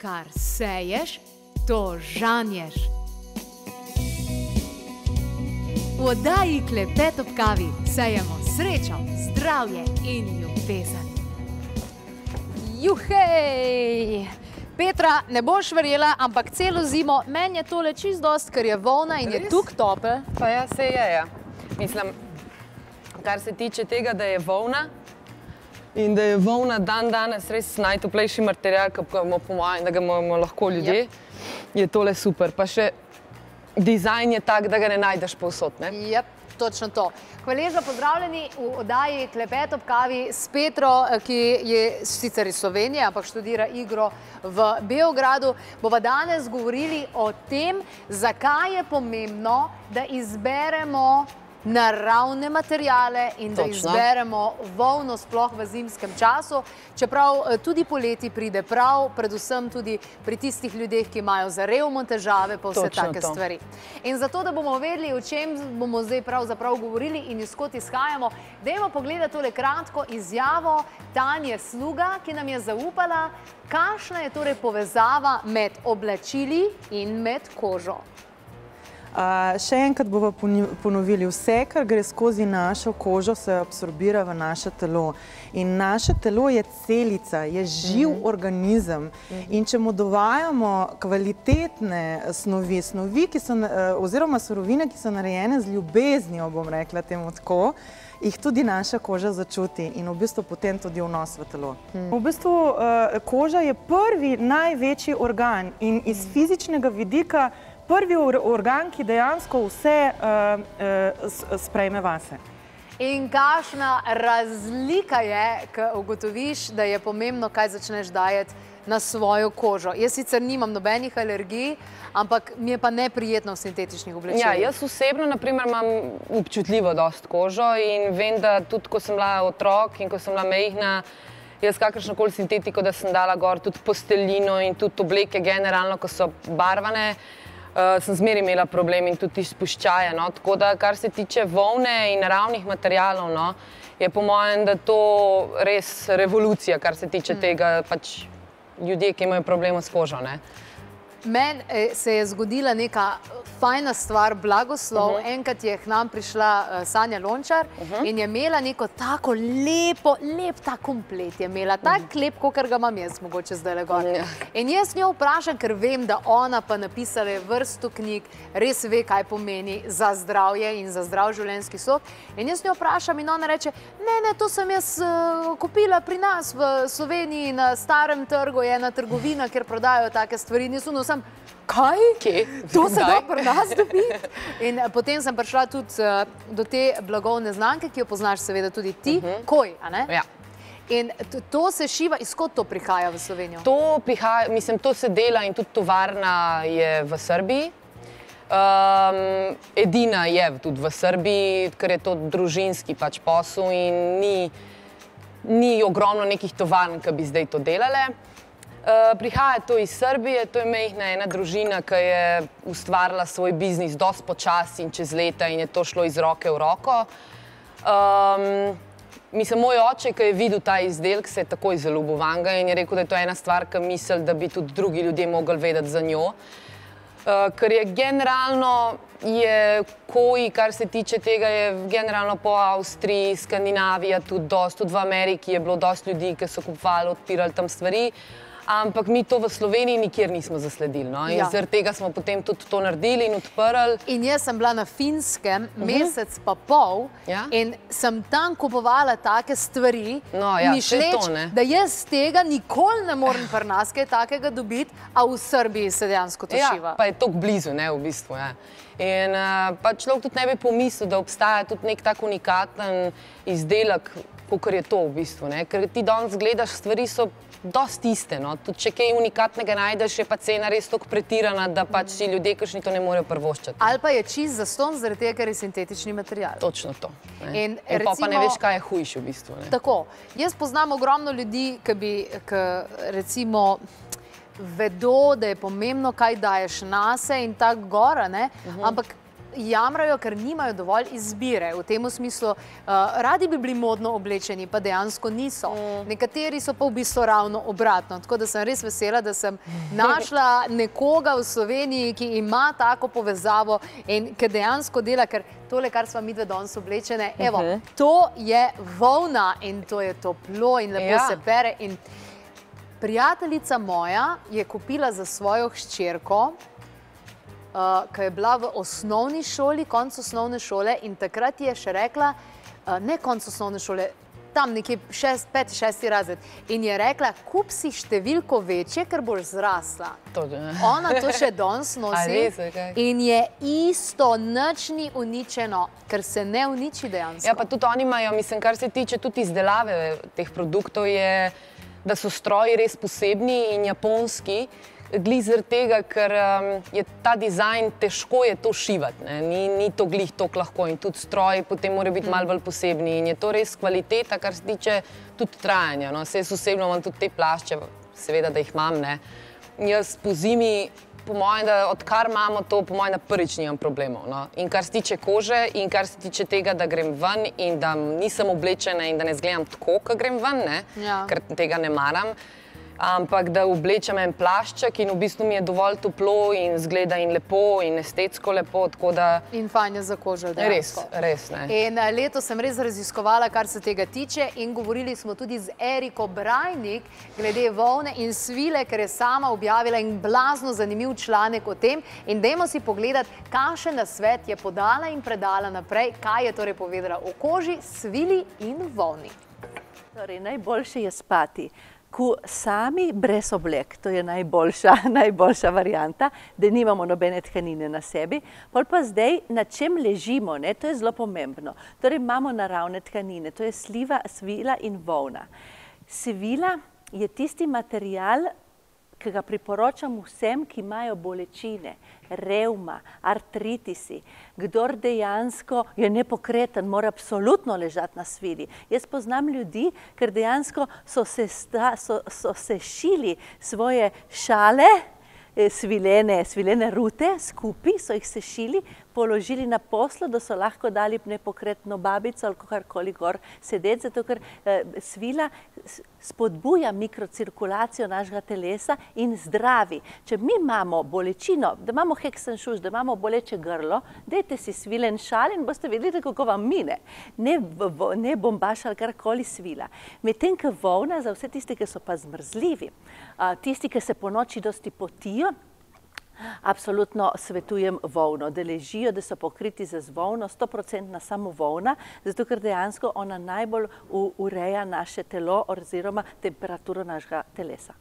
Kar seješ, to žanješ. V oddaji Klepet ob kavi sejemo srečo, zdravje in ljubezen. Juhej! Petra, ne boš verjela, ampak celo zimo meni je tole čist dost, ker je volna in je tuk topel. Pa ja, se je, ja. Mislim, kar se tiče tega, da je volna in da je volna dan danes res najtoplejši material, ki ga imamo lahko ljudje, je tole super. Pa še dizajn je tak, da ga ne najdeš povsod, ne? Jep, točno to. Hvaležno pozdravljeni v oddaji Klepet ob kavi s Petro, ki je sicer iz Slovenije, ampak študira igro v Beogradu. Bova danes govorili o tem, zakaj je pomembno, da izberemo naravne materijale in da izberemo volno sploh v zimskem času, čeprav tudi poleti pride prav, predvsem tudi pri tistih ljudeh, ki imajo za revmo težave, pa vse take stvari. In zato, da bomo vedeli, o čem bomo zdaj pravzaprav govorili in izkot izhajamo, dajmo pogledati tole kratko izjavo Tanje Sluga, ki nam je zaupala, kakšna je torej povezava med oblačili in med kožo. Še enkrat bomo ponovili, vse, kar gre skozi našo kožo, se absorbira v naše telo. In naše telo je celica, je živ organizem. In če mu dovajamo kvalitetne snovi, oziroma surovine, ki so narejene z ljubeznijo, bom rekla temu tako, jih tudi naša koža začuti in v bistvu potem tudi vnos v telo. V bistvu koža je prvi največji organ in iz fizičnega vidika prvi organ, ki dejansko vse sprejme vase. In kakšna razlika je, ko ugotoviš, da je pomembno, kaj začneš dajati na svojo kožo. Jaz sicer nimam nobenih alergij, ampak mi je pa neprijetno v sintetičnih oblačilih. Ja, jaz osebno, na primer, imam občutljivo dost kožo in vem, da tudi, ko sem bila otrok in ko sem bila majhna, jaz kakršnokoli sintetiko, da sem dala gor tudi posteljino in tudi obleke generalno, ko so barvane, sem zmeraj imela problem in tudi izpuščaje. Tako da, kar se tiče volne in naravnih materialov, je po mojem, da to res revolucija, kar se tiče tega, pač ljudje, ki imajo problema s kožo. Meni se je zgodila neka fajna stvar, blagoslov. Enkrat je k nam prišla Sanja Lončar in je imela neko tako lep ta komplet je imela, tak lep, kakor ga imam jaz mogoče zdaj gor. In jaz njo vprašam, ker vem, da ona pa napisala je vrsto knjig, res ve, kaj pomeni za zdravje in za zdrav življenjski slog. In jaz njo vprašam in ona reče, ne, to sem jaz kupila pri nas v Sloveniji na Starem trgu, je ena trgovina, kjer prodajajo take stvari. Kaj? To se da pri nas dobiti? In potem sem prišla tudi do te blagovne znamke, ki jo poznaš seveda tudi ti, Koi, a ne? Ja. In to se šiva, izkot to prihaja v Slovenijo? To prihaja, mislim, to se dela in tudi tovarna je v Srbiji. Edina je tudi v Srbiji, ker je to družinski pač posel in ni ogromno nekih tovarn, ki bi zdaj to delale. Prihaja to iz Srbije, to je majhna ena družina, ki je ustvarila svoj biznis dosti počasi in čez leta in je to šlo iz roke v roko. Mislim, moj oče, ki je videl ta izdelek, se je takoj zaljubil vanga in je rekel, da je to ena stvar, ki misli, da bi tudi drugi ljudje mogli vedeti za njo. Ker je generalno, Koi, kar se tiče tega, je generalno po Avstriji, Skandinavija tudi dosti, tudi v Ameriki je bilo dosti ljudi, ki so kupovali, odpirali tam stvari. Ampak mi to v Sloveniji nikjer nismo zasledili. In zaradi tega smo potem tudi to naredili in odprli. In jaz sem bila na Finskem mesec pa pol in sem tam kupovala take stvari, mišleč, da jaz tega nikoli ne morem pri nas kaj takega dobiti, a v Srbiji se dejansko to šiva. Ja, pa je toliko blizu, v bistvu. In pa človek tudi ne bi pomislil, da obstaja tudi nek tak unikaten izdelek, kakor je to v bistvu. Ker ti danes gledaš, stvari so dosti iste. Tudi če kaj unikatnega najdeš, je pa cena res toliko pretirana, da pač si ljudje, kakšni to ne morejo privoščiti. Ali pa je čist zastonj, zaradi tega, ker je sintetični material. Točno to. In pa ne veš, kaj je hujše v bistvu. Tako. Jaz poznam ogromno ljudi, ki recimo vedo, da je pomembno, kaj daješ nase in tako gora, ampak jamrajo, ker nimajo dovolj izbire. V tem smislu radi bi bili modno oblečeni, pa dejansko niso. Nekateri so pa v bistvu ravno obratno. Tako da sem res vesela, da sem našla nekoga v Sloveniji, ki ima tako povezavo in ki dejansko dela, ker tole, kar sva midve danes oblečene, evo, to je volna in to je toplo in lepo se pere. In prijateljica moja je kupila za svojo hčerko, ki je bila v osnovni šoli, konc osnovne šole, in takrat je še rekla, ne konc osnovne šole, tam nekje 5. 6. razred, in je rekla, kup si številko večje, ker boš zrasla. Ona to še danes nosi in je isto, nič ni uničeno, ker se ne uniči dejansko. Ja, pa tudi oni imajo, mislim, kar se tiče tudi izdelave teh produktov, je, da so stroji res posebni in japonski, glih zaradi tega, ker je ta dizajn, težko je to šivati, ni to glih toliko lahko in tudi stroji potem morajo biti malo bolj posebni in je to res kvaliteta, kar se tiče tudi trajanja. Saj jaz osebno imam tudi te plašče, seveda, da jih imam, ne. Jaz po zimi, po mojem, da odkar imamo to, po mojem, da prvič nimam problemov. In kar se tiče kože in kar se tiče tega, da grem ven in da nisem oblečena in da ne izgledam tako, ko grem ven, ker tega ne maram, ampak da oblečem en plašček in v bistvu mi je dovolj toplo in zgleda in lepo in estetsko lepo, tako da... In fajn je za kožo dejansko. Res, ne. In letos sem res raziskovala, kar se tega tiče in govorili smo tudi z Eriko Brajnik glede volne in svile, ker je sama objavila in blazno zanimiv članek o tem in dajmo si pogledati, kakšen nasvet je podala in predala naprej, kaj je torej povedala o koži, svili in volni. Torej, najboljše je spati sami brez oblek, to je najboljša varianta, da nimamo nobene tkanine na sebi. Pol pa zdaj, na čem ležimo, to je zelo pomembno. Torej imamo naravne tkanine, to je svila in volna. Svila je tisti material, ki ga priporočam vsem, ki imajo bolečine, revma, artritisi. Kdor dejansko je nepokreten, mora absolutno ležati na svili. Jaz poznam ljudi, ker dejansko so se šili svoje šale, svilene rute skupaj, so jih sešili, položili na poslo, da so lahko dali nepokretno babico ali karkoli gor sedeti, zato ker svila spodbuja mikrocirkulacijo našega telesa in zdravi. Če mi imamo bolečino, da imamo heksenšuš, da imamo boleče grlo, dajte si svilen šal in boste videli, kako vam mine. Ne bombaž ali karkoli svila. Medtem, ko volna, za vse tiste, ki so pa zmrzljivi, tisti, ki se po noči dosti potijo, absolutno svetujem volno, da ležijo, da so pokriti z volno, 100% samo volna, zato ker dejansko ona najbolj ureja naše telo oziroma temperaturo našega telesa.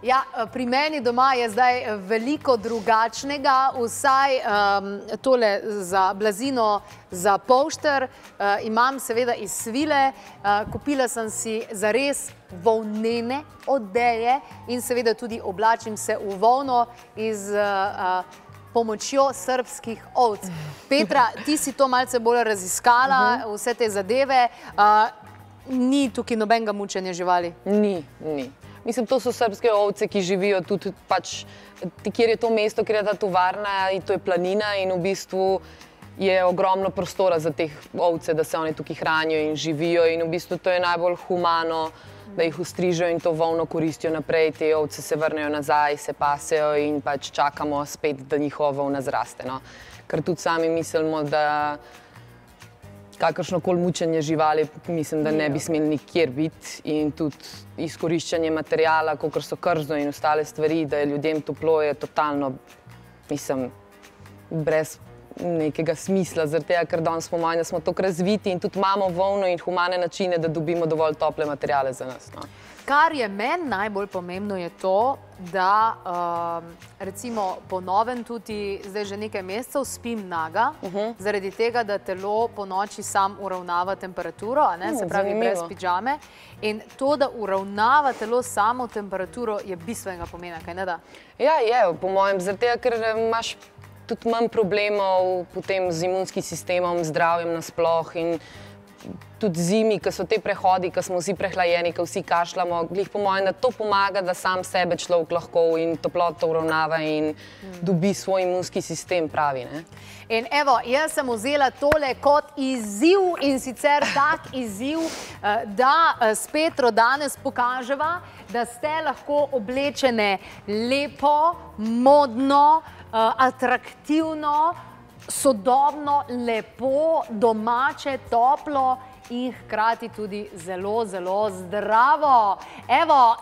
Ja, pri meni doma je zdaj veliko drugačnega, vsaj tole za blazino, za polšter, imam seveda iz svile, kupila sem si zares volnene odeje in seveda tudi oblačim se v volno iz pomočjo srbskih ovc. Petra, ti si to malce bolj raziskala, vse te zadeve, ni tukaj nobenega mučenja živali? Ni. Mislim, to so srbske ovce, ki živijo tudi pač, kjer je to mesto, kjer je ta tovarna in to je planina in v bistvu je ogromno prostora za teh ovce, da se one tukaj hranijo in živijo in v bistvu to je najbolj humano, da jih ustrižejo in to volno koristijo naprej, te ovce se vrnejo nazaj, se pasejo in pač čakamo spet, da njihova volna zraste. Ker tudi sami mislimo, da kakršnokoli mučenje živali, mislim, da ne bi smeli nikjer biti in tudi izkoriščanje materijala, kakor so krzno in ostale stvari, da je ljudem toplo, je totalno, mislim, brez nekega smisla, zaradi tega, ker danes po mojem, da smo toliko razviti in tudi imamo volno in humane načine, da dobimo dovolj tople materijale za nas. Kar je meni najbolj pomembno je to, da recimo po novem tudi zdaj že nekaj mesecev spim naga, zaradi tega, da telo po noči sam uravnava temperaturo, se pravi brez pidžame. In to, da uravnava telo samo temperaturo, je bistvenega pomena, kaj ne da? Ja, je, po mojem, zaradi tega, ker imaš tudi manj problemov potem z imunskim sistemom, zdravjem nasploh in tudi zimi, ko so te prehodi, ko smo vsi prehlajeni, ko vsi kašljamo, glih po mojem, da to pomaga, da sam sebe človek lahko in toploto uravnava in dobi svoj imunski sistem pravi, ne? In evo, jaz sem vzela tole kot izziv in sicer tak izziv, da s Petro danes pokaževa, da ste lahko oblečene lepo, modno, atraktivno, sodobno, lepo, domače, toplo in hkrati tudi zelo, zelo zdravo. Evo,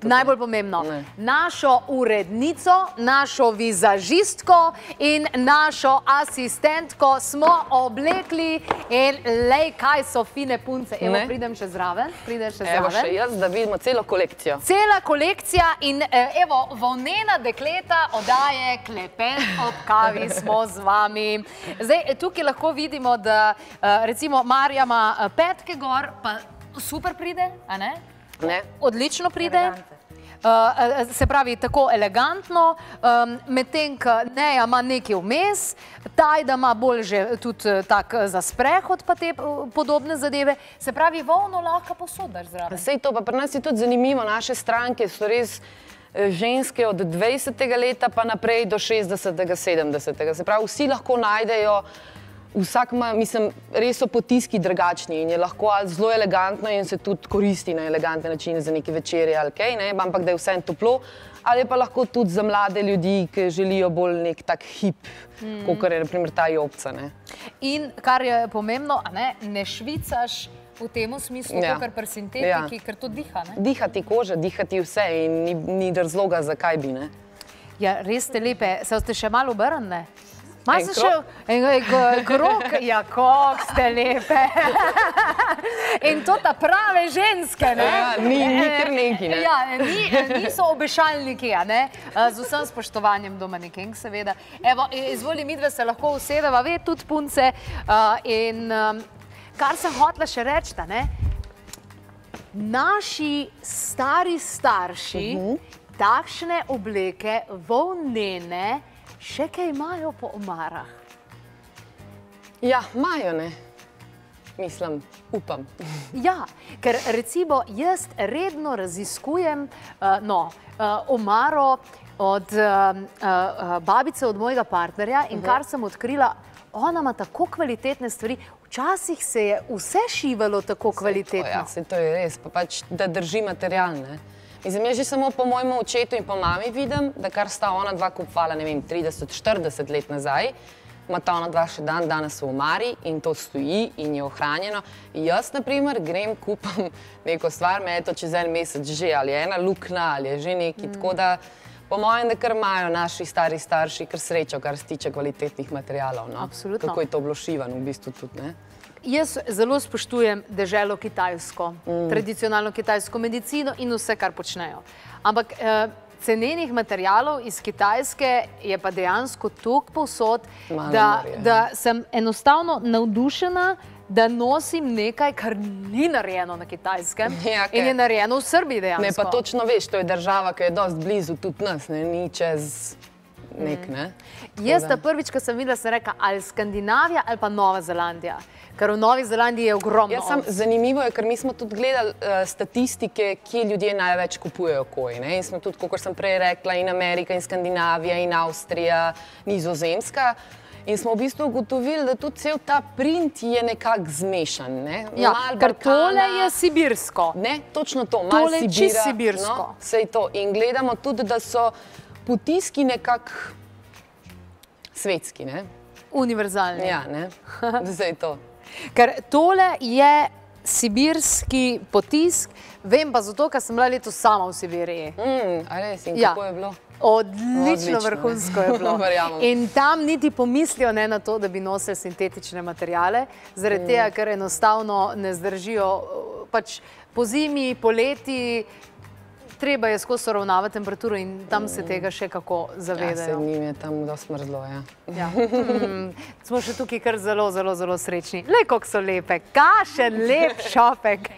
najbolj pomembno, našo urednico, našo vizažistko in našo asistentko smo oblekli in lej, kaj so fine punce. Evo, pridem še zraven. Evo še jaz, da vidimo celo kolekcijo. Cela kolekcija in evo, volnena dekleta oddaje Klepet ob kavi smo z vami. Zdaj, tukaj lahko vidimo, da recimo Marija ima petke gor, pa super pride, a ne? Ne. Odlično pride. Se pravi, tako elegantno, medtem, ko Neja ima nekaj vmes, Tajda ima bolj že tudi tak za sprehod pa te podobne zadeve. Se pravi, volno lahko posodaš zraven. Sej to, pa pri nas je tudi zanimivo, naše stranke so res ženske od 20. leta pa naprej do 60. 70. Se pravi, vsi lahko najdejo. Vsak ima, mislim, res so potiski drugačni in je lahko zelo elegantno in se tudi koristi na elegantne načine za neke večerje ali kaj, ne, ampak da je vsem toplo, ali je pa lahko tudi za mlade ljudi, ki želijo bolj nek tak hip, kakor je na primer ta jopca, ne. In kar je pomembno, ne švicaš v tem smislu, kakor pri sintetiki, ker to diha, ne? Diha ti koža, diha ti vse in ni razloga, zakaj bi, ne. Ja, res ste lepe. Se ste še malo obrnne? En krog? Ja, kako ste lepe. In to ta prave ženske, ne? Ja, ni kar neki, ne? Ja, niso obešalniki, ne? Z vsem spoštovanjem do manekenk, seveda. Evo, izvoli, midve se lahko usedeva, ve, tudi punce. In kar sem hotela še reči, ne? Naši stari starši takšne obleke, volnene, še kaj imajo po omarah? Ja, imajo, ne. Mislim, upam. Ja, ker recimo jaz redno raziskujem omaro od babice od mojega partnerja in kar sem odkrila, ona ima tako kvalitetne stvari, včasih se je vse šivalo tako kvalitetno. Ja, to je res, pa pač, da drži material, ne. Mislim, jaz že samo po mojemu očetu in po mami vidim, da kar sta ona dva kupovala, ne vem, 30-40 let nazaj, ima ta ona dva še dan danes v omari in to stoji in je ohranjeno. Jaz, na primer, grem, kupam neko stvar, me je to čez en mesec že, ali je ena luknja, ali je že neki, tako da po mojem, da kar imajo naši stari starši kar srečo, kar se tiče kvalitetnih materialov, no. Absolutno. Kako je to bilo šivano v bistvu tudi, ne. Jaz zelo spoštujem deželo kitajsko, tradicionalno kitajsko medicino in vse, kar počnejo. Ampak cenenih materialov iz Kitajske je pa dejansko toliko povsod, da sem enostavno navdušena, da nosim nekaj, kar ni narejeno na Kitajskem in je narejeno v Srbiji dejansko. Ne, pa točno veš, to je država, ki je dosti blizu tudi nas, ne, ni čez nek, ne. Jaz ta prvič, ko sem videla, sem rekla, ali Skandinavija ali pa Nova Zelandija. Ker v Novi Zelandiji je ogromno ovc. Zanimivo je, ker mi smo tudi gledali statistike, kje ljudje največ kupujejo koj, ne, in smo tudi, kakor sem prej rekla, in Amerika, in Skandinavija, in Avstrija, Nizozemska. In smo v bistvu ugotovili, da tudi cel ta print je nekako zmešan, ne. Ja, ker tole je sibirsko. Ne, točno to, malo Sibira. Tole je čisto sibirsko. Sej to. In gledamo tudi, da so potiski nekako svetski, ne. Univerzalni. Ja, ne. Zdaj to. Ker tole je sibirski potisk, vem pa zato, ker sem bila letos sama v Sibiriji. A res, in kako je bilo? Odlično, vrhunsko je bilo. In tam niti pomislijo ne na to, da bi nosili sintetične materijale, zaradi tega, ker enostavno ne zdržijo, pač po zimi, poleti, treba je skozi uravnavati temperaturo in tam se tega še kako zavedajo. Ja, se njim je tam dosti mrzlo, ja. Smo še tukaj kar zelo, zelo, zelo srečni. Lej, koliko so lepe. Kašen lep šopek.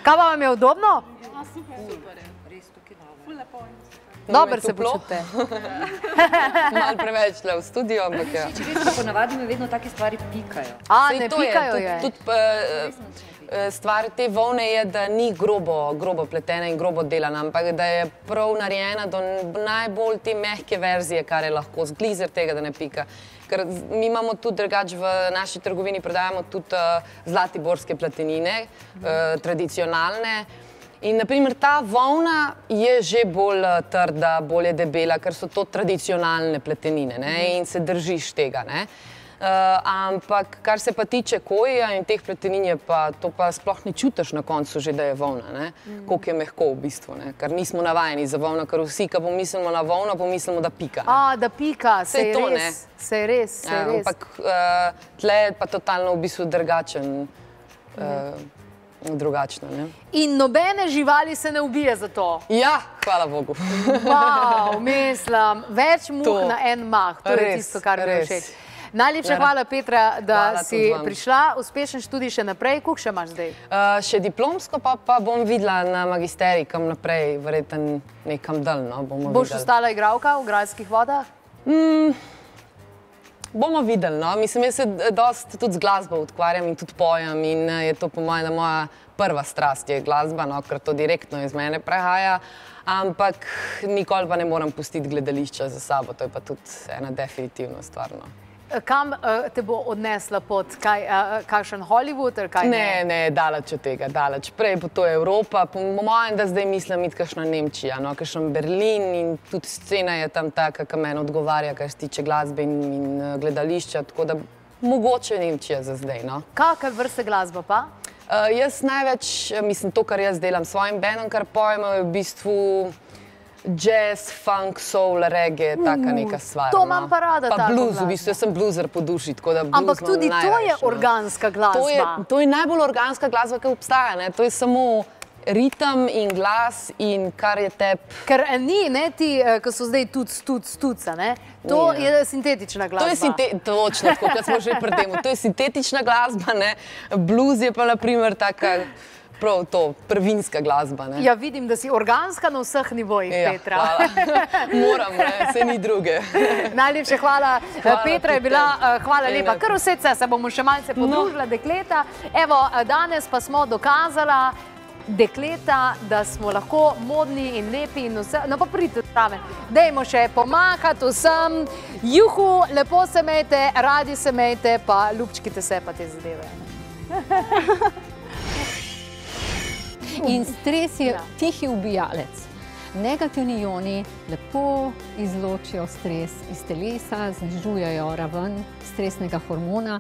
Kaj vam je udobno? Super je. Res tukaj dobro. Ful lepo. Dobro se počutite. Malo preveč le v studiu, ampak ja. Če veš, da ponavadi me vedno take stvari pikajo. A, ne pikajo je. Stvar te volne je, da ni grobo pletena in grobo delana, ampak da je prav narejena do najbolj te mehke verzije, kar je lahko, zglizer tega, da ne pika. Ker mi imamo tudi drugače v naši trgovini, prodajamo tudi zlatiborske platenine, tradicionalne. In naprimer ta volna je že bolj trda, bolj je debela, ker so to tradicionalne pletenine in se držiš tega. Ampak kar se pa tiče koja in teh pletenin je pa, to pa sploh ne čutiš na koncu že, da je volna, koliko je mehko v bistvu, ker nismo navajeni za volno, ker vsi, ko pomislimo na volno, pomislimo, da pika. A, da pika, se je res. Ampak tle je pa totalno v bistvu drugačno. In nobene živali se ne ubije za to? Ja, hvala Bogu. Wow, mislim, več muh na en mah, to je tisto, kar mi je všeč. Najlepša hvala, Petra, da si prišla. Uspešen študij še naprej. Koliko še imaš zdaj? Še diplomsko, pa bom videla na magisterij, kam naprej, verjetno nekam daljno. Boš ostala igralka v Grajskih vodah? Bomo videli, no. Mislim, jaz se dosti tudi z glasbo ukvarjam in tudi pojem in je to po mojem, da moja prva strast je glasba, no, ker to direktno iz mene prehaja, ampak nikoli pa ne moram pustiti gledališča za sabo, to je pa tudi ena definitivna stvar, no. Kam te bo odnesla pot? Kakšen Hollywood ali kaj? Ne, daleč od tega, daleč. Prej bo to Evropa, po mojem, da zdaj mislim iti kakšna Nemčija, kakšen Berlin in tudi scena je tam taka, ki meni odgovarja, kar se tiče glasbe in gledališča, tako da mogoče Nemčija za zdaj, no. Kakšne vrste glasba pa? Jaz največ, mislim, to, kar jaz delam s svojim bandom, kar pojemo, je v bistvu jazz, funk, soul, reggae, taka neka stvar. To imam pa rada, tako glasba. Pa blues, v bistvu, jaz sem bluzer po duši, tako da blues imam največ. Ampak tudi to je organska glasba. To je najbolj organska glasba, ki obstaja, ne. To je samo ritem in glas in kar je tep. Ker ni, ne, ti, ki so zdaj tuca, ne. To je sintetična glasba. Točno, tako kot smo že pred tem. To je sintetična glasba, ne. Blues je pa, na primer, taka prav to, prvinska glasba, ne. Ja, vidim, da si organska na vseh nivojih, Petra. Ja, hvala. Moram, ne, se ni druge. Najlepša hvala. Petra je bila, hvala lepa. Kar vse se bomo še malce podružila, dekleta. Evo, danes pa smo dokazala, dekleta, da smo lahko modni in lepi in vse. No pa pridite zraven. Dajmo še pomahati vsem. Juhu, lepo se mejte, radi se mejte, pa ljubčkite se pa te zadeve. In stres je tihi ubijalec. Negativni ioni lepo izločijo stres iz telesa, znižujejo raven stresnega hormona